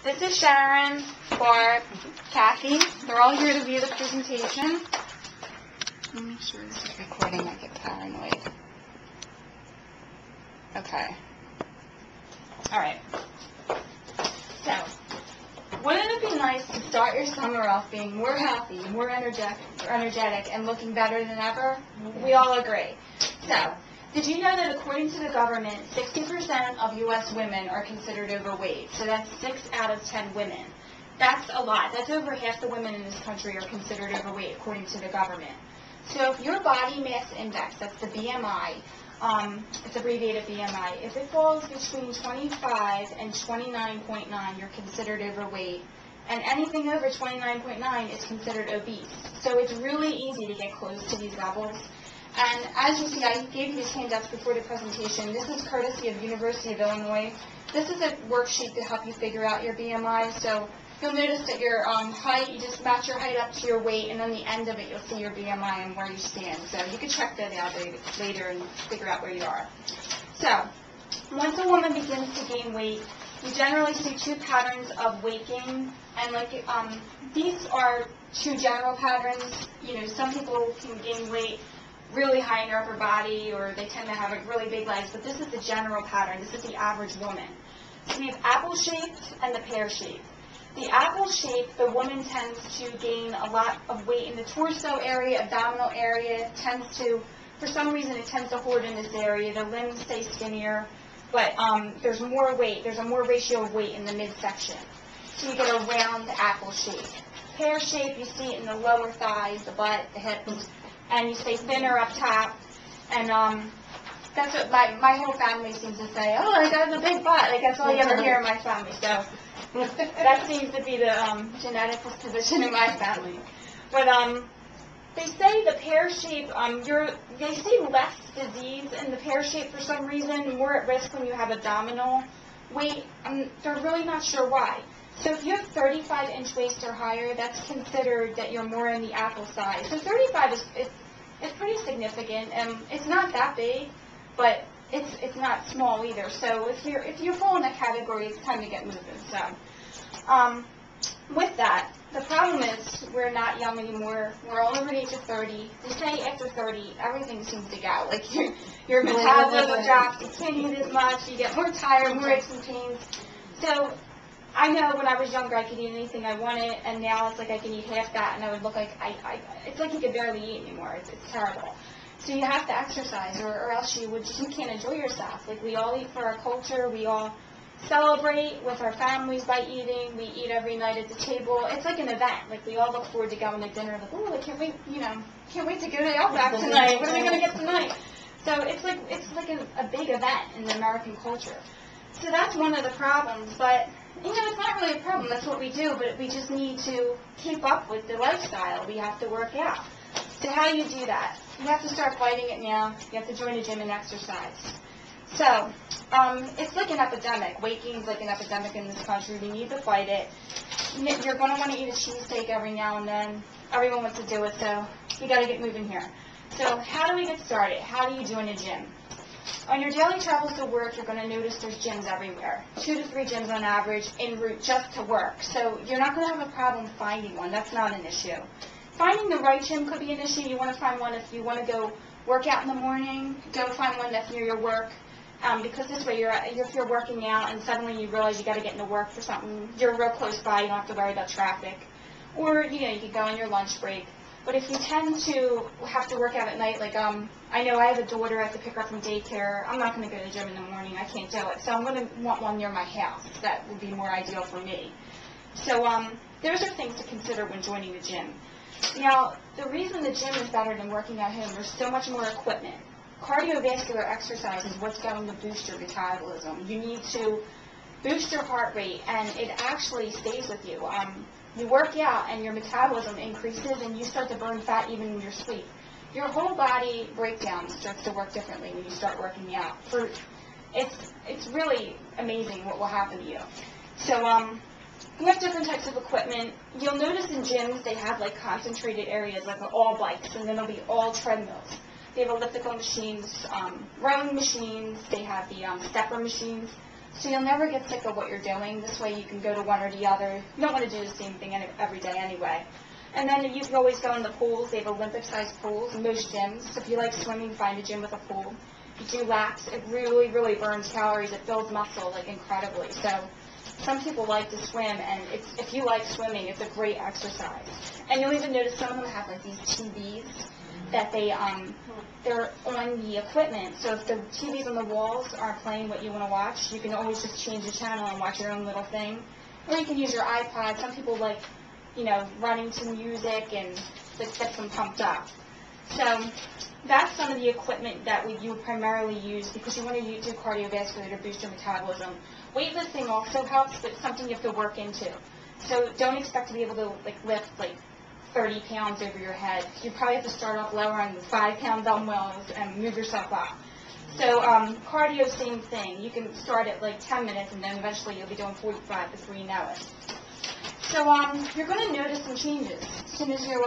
This is Sharon, Barb, Kathy. They're all here to view the presentation. Let me make sure this is recording. I get paranoid. Okay. All right. So, wouldn't it be nice to start your summer off being more happy, more energetic, and looking better than ever? We all agree. So, did you know that according to the government, 60% of U.S. women are considered overweight? So that's 6 out of 10 women. That's a lot. That's over half the women in this country are considered overweight according to the government. So if your body mass index, that's the BMI, it's abbreviated BMI, if it falls between 25 and 29.9, you're considered overweight. And anything over 29.9 is considered obese. So it's really easy to get close to these levels. And as you see, I gave you these handouts before the presentation. This is courtesy of University of Illinois. This is a worksheet to help you figure out your BMI. So you'll notice that your height, you just match your height up to your weight, and on the end of it, you'll see your BMI and where you stand. So you can check that out later and figure out where you are. So once a woman begins to gain weight, you generally see 2 patterns of weight gain. And these are 2 general patterns. You know, some people can gain weight really high in their upper body, or they tend to have really big legs, but this is the general pattern. This is the average woman. So we have apple-shaped and the pear-shaped. The apple-shaped, the woman tends to gain a lot of weight in the torso area, abdominal area, tends to, for some reason, it tends to hoard in this area. The limbs stay skinnier, but there's more weight. There's a more ratio of weight in the midsection. So you get a round apple shape. Pear shape, you see it in the lower thighs, the butt, the hips, and you stay thinner up top. And that's what my whole family seems to say. Oh, I got a big butt. Like, that's all you ever hear in my family. So that seems to be the genetic disposition in my family. But they say the pear shape, they say less disease in the pear shape for some reason, more at risk when you have abdominal weight. They're really not sure why. So if you have 35-inch waist or higher, that's considered that you're more in the apple size. So 35 is pretty significant, and it's not that big, but it's not small either. So if you fall in that category, it's time to get moving. So with that, the problem is we're not young anymore. We're all over the age of 30. They say after 30, everything seems to go. Like your metabolism drops, you can't eat as much, you get more tired, more aches and pains. So I know when I was younger I could eat anything I wanted, and now it's like I can eat half that and I would look like it's like you could barely eat anymore. It's terrible. So you have to exercise, or else you can't enjoy yourself. Like, we all eat for our culture. We all celebrate with our families by eating. We eat every night at the table. It's like an event. Like, we all look forward to going to dinner. Like, oh, I can't wait to go to the Outback tonight. What are we going to get tonight? So it's like a big event in the American culture. So that's one of the problems. But it's not really a problem. That's what we do. But we just need to keep up with the lifestyle. We have to work out. So how do you do that? You have to start fighting it now. You have to join a gym and exercise. So it's like an epidemic. Weight gain is like an epidemic in this country. We need to fight it. You're going to want to eat a cheesesteak every now and then. Everyone wants to do it, so you got to get moving here. So how do we get started? How do you join a gym? On your daily travels to work, you're going to notice there's gyms everywhere. 2 to 3 gyms on average en route just to work. So you're not going to have a problem finding one. That's not an issue. Finding the right gym could be an issue. You want to find one if you want to go work out in the morning. Go find one that's near your work, because this way if you're working out and suddenly you realize you got to get into work for something, you're real close by. You don't have to worry about traffic. Or you could go on your lunch break. But if you tend to have to work out at night, like I know I have a daughter, I have to pick her up from daycare. I'm not going to go to the gym in the morning. I can't do it. So I'm going to want one near my house. That would be more ideal for me. So those are things to consider when joining the gym. Now, the reason the gym is better than working at home, there's so much more equipment. Cardiovascular exercise is what's going to boost your metabolism. You need to boost your heart rate, and it actually stays with you. You work out, and your metabolism increases, and you start to burn fat even in your sleep. Your whole body breakdown starts to work differently when you start working out. It's really amazing what will happen to you. So, we have different types of equipment. You'll notice in gyms they have like concentrated areas, like all bikes, and then there'll be all treadmills. They have elliptical machines, rowing machines. They have the stepper machines. So you'll never get sick of what you're doing. This way you can go to one or the other. You don't want to do the same thing every day anyway. And then you can always go in the pools. They have Olympic-sized pools in most gyms. So if you like swimming, find a gym with a pool. You do laps. It really, really burns calories. It builds muscle, like, incredibly. So some people like to swim, and if you like swimming, it's a great exercise. And you'll even notice some of them have, like, these TVs that they're on the equipment. So if the TVs on the walls aren't playing what you want to watch, you can always just change the channel and watch your own little thing. Or you can use your iPod. Some people like, running to music and like get them pumped up. So that's some of the equipment that you would primarily use because you want to do cardiovascular to boost your metabolism. Weightlifting also helps, but it's something you have to work into. So don't expect to be able to lift 30 pounds over your head. You probably have to start off lower on the 5-pound dumbbells and move yourself up. So cardio, same thing. You can start at 10 minutes, and then eventually you'll be doing 45 before you know it. So you're going to notice some changes as soon as you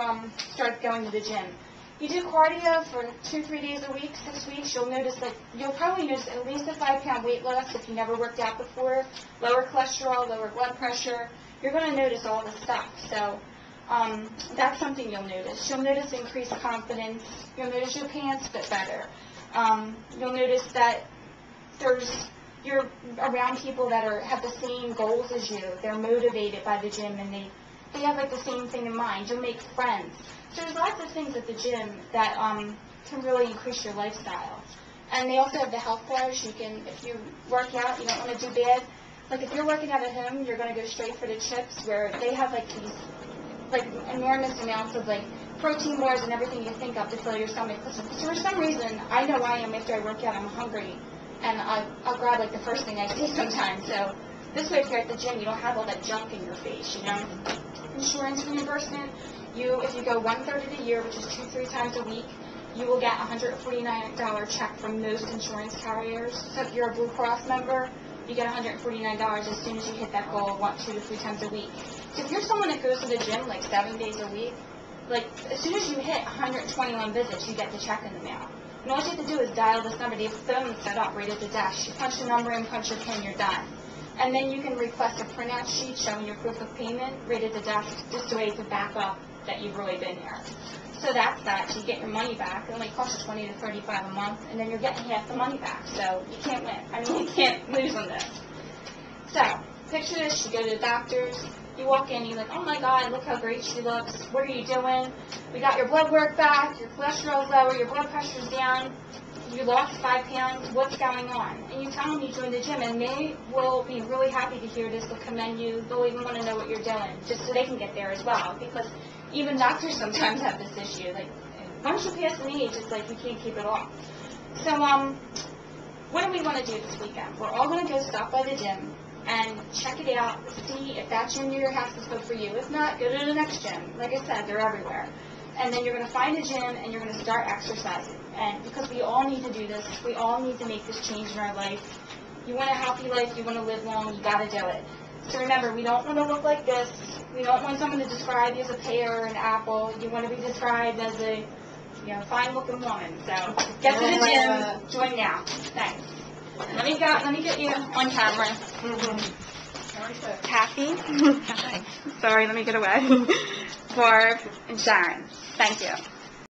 start going to the gym. You do cardio for 2-3 days a week, 6 weeks, you'll probably notice at least a 5-pound weight loss if you never worked out before, lower cholesterol, lower blood pressure. You're going to notice all this stuff. So that's something you'll notice. You'll notice increased confidence. You'll notice your pants fit better. You'll notice that you're around people that have the same goals as you. They're motivated by the gym, and they have the same thing in mind. You'll make friends. So there's lots of things at the gym that can really increase your lifestyle. And they also have the health bars. If you work out, you don't want to do bad. If you're working out at home, you're going to go straight for the chips, where they have these enormous amounts of protein bars and everything you think of to fill your stomach. So for some reason, I know I am after I work out, I'm hungry, and I'll grab the first thing I see sometimes. So this way, if you're at the gym, you don't have all that junk in your face, Insurance reimbursement, if you go 1/3 of the year, which is 2-3 times a week, you will get a $149 check from most insurance carriers. So if you're a Blue Cross member, you get $149 as soon as you hit that goal of 2 to 3 times a week. So if you're someone that goes to the gym 7 days a week, as soon as you hit 121 visits, you get the check in the mail. And all you have to do is dial this number. They have phone set up right at the desk. You punch the number in, punch your PIN, you're done. And then you can request a printout sheet showing your proof of payment right at the desk, just a way to back up that you've really been there. So that's that. So you get your money back. It only costs you $20 to $35 a month, and then you're getting half the money back. So you can't win. You can't lose on this. So picture this. You go to the doctors. You walk in, you're oh my God, look how great she looks. What are you doing? We got your blood work back, your cholesterol's lower, your blood pressure's down, you lost 5 pounds, what's going on? And you tell them you joined the gym, and they will be really happy to hear this. They'll commend you. They'll even want to know what you're doing, just so they can get there as well. Because even doctors sometimes have this issue. Once you pass an age, it's you can't keep it off. So what do we want to do this weekend? We're all going to go stop by the gym and check it out, see if that gym near your house is good for you. If not, go to the next gym. Like I said, they're everywhere. And then you're going to find a gym, and you're going to start exercising. And because we all need to do this, we all need to make this change in our life. You want a healthy life, you want to live long, you got to do it. So remember, we don't want to look like this. We don't want someone to describe you as a pear or an apple. You want to be described as a fine-looking woman. So get to the gym, join now. Thanks. Let me get you on camera. Kathy. Sorry, let me get away. Barb and Sharon. Thank you.